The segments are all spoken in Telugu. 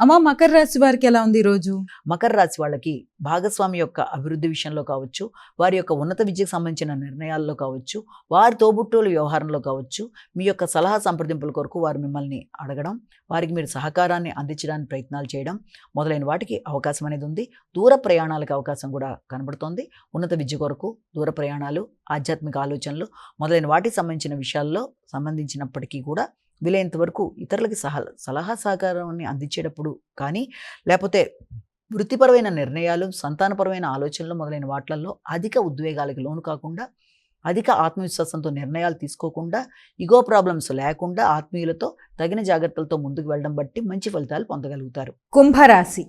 అమ్మ మకర రాశి వారికి ఎలా ఉంది ఈ రోజు? మకర రాశి వాళ్ళకి భాగస్వామి యొక్క అభివృద్ధి విషయంలో కావచ్చు, వారి యొక్క ఉన్నత విద్యకు సంబంధించిన నిర్ణయాల్లో కావచ్చు, వారి తోబుట్టువుల వ్యవహారంలో కావచ్చు, మీ యొక్క సలహా సంప్రదింపుల కొరకు వారు మిమ్మల్ని అడగడం, వారికి మీరు సహకారాన్ని అందించడానికి ప్రయత్నాలు చేయడం మొదలైన వాటికి అవకాశం అనేది ఉంది. దూర ప్రయాణాలకు అవకాశం కూడా కనబడుతోంది. ఉన్నత విద్య కొరకు దూర ప్రయాణాలు, ఆధ్యాత్మిక ఆలోచనలు మొదలైన వాటికి సంబంధించిన విషయాల్లో సంబంధించినప్పటికీ కూడా వీలైనంత వరకు ఇతరులకి సలహా సహకారాన్ని అందించేటప్పుడు కానీ, లేకపోతే వృత్తిపరమైన నిర్ణయాలు, సంతానపరమైన ఆలోచనలు మొదలైన వాటిల్లో అధిక ఉద్వేగాలకు లోను కాకుండా, అధిక ఆత్మవిశ్వాసంతో నిర్ణయాలు తీసుకోకుండా, ఇగో ప్రాబ్లమ్స్ లేకుండా ఆత్మీయులతో తగిన జాగ్రత్తలతో ముందుకు వెళ్ళడం బట్టి మంచి ఫలితాలు పొందగలుగుతారు. కుంభరాశి.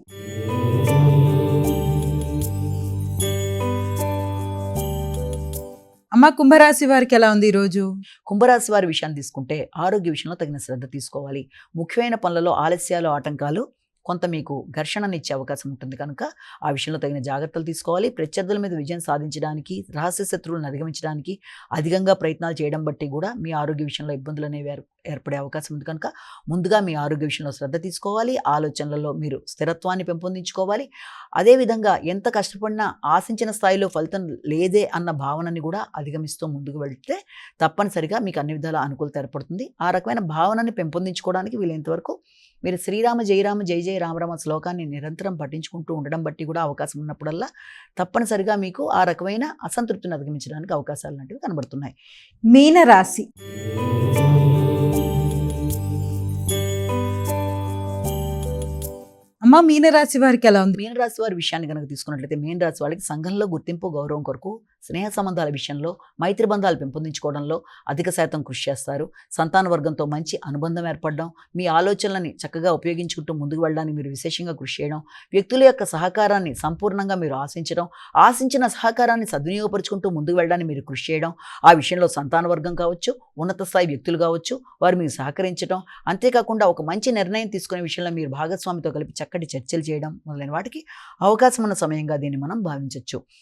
అమ్మ కుంభరాశి వారికి ఎలా ఉంది ఈ రోజు? కుంభరాశి వారి విషయాన్ని తీసుకుంటే ఆరోగ్య విషయంలో తగిన శ్రద్ధ తీసుకోవాలి. ముఖ్యమైన పనులలో ఆలస్యాలు, ఆటంకాలు కొంత మీకు ఘర్షణనిచ్చే అవకాశం ఉంటుంది కనుక ఆ విషయంలో తగిన జాగ్రత్తలు తీసుకోవాలి. ప్రత్యర్థుల మీద విజయం సాధించడానికి, రహస్య శత్రువులను అధిగమించడానికి అధికంగా ప్రయత్నాలు చేయడం బట్టి కూడా మీ ఆరోగ్య విషయంలో ఇబ్బందులు అనేవి ఏర్పడే అవకాశం ఉంది కనుక ముందుగా మీ ఆరోగ్య విషయంలో శ్రద్ధ తీసుకోవాలి. ఆలోచనలలో మీరు స్థిరత్వాన్ని పెంపొందించుకోవాలి. అదేవిధంగా ఎంత కష్టపడినా ఆశించిన స్థాయిలో ఫలితం లేదే అన్న భావనని కూడా అధిగమిస్తూ ముందుకు వెళ్తే తప్పనిసరిగా మీకు అన్ని విధాల అనుకూలత ఏర్పడుతుంది. ఆ రకమైన భావనని పెంపొందించుకోవడానికి వీలైనంత వరకు మీరు శ్రీరామ జయరామ జయ జయ రామరామ శ్లోకాన్ని నిరంతరం పఠించుకుంటూ ఉండడం బట్టి కూడా అవకాశం ఉన్నప్పుడల్లా తప్పనిసరిగా మీకు ఆ రకమైన అసంతృప్తిని అధిగమించడానికి అవకాశాలు లాంటివి కనబడుతున్నాయి. మీనరాశి. అమ్మ మీనరాశి వారికి ఎలా ఉంది? మీనరాశి వారి విషయాన్ని కనుక తీసుకున్నట్లయితే మీనరాశి వాళ్ళకి సంఘంలో గుర్తింపు, గౌరవం కొరకు, స్నేహ సంబంధాల విషయంలో, మైత్రి బంధాలు పెంపొందించుకోవడంలో అధిక శాతం కృషి చేస్తారు. సంతాన వర్గంతో మంచి అనుబంధం ఏర్పడడం, మీ ఆలోచనలని చక్కగా ఉపయోగించుకుంటూ ముందుకు వెళ్ళడానికి మీరు విశేషంగా కృషి చేయడం, వ్యక్తుల యొక్క సహకారాన్ని సంపూర్ణంగా మీరు ఆశించిన సహకారాన్ని సద్వినియోగపరుచుకుంటూ ముందుకు వెళ్ళడానికి మీరు కృషి చేయడం, ఆ విషయంలో సంతాన వర్గం కావచ్చు, ఉన్నత స్థాయి వ్యక్తులు కావచ్చు, వారు మీకు సహకరించడం, అంతేకాకుండా ఒక మంచి నిర్ణయం తీసుకునే విషయంలో మీరు భాగస్వామితో కలిపి చక్కటి చర్చలు చేయడం మొదలైన వాటికి అవకాశం ఉన్న సమయంగా దీన్ని మనం భావించవచ్చు.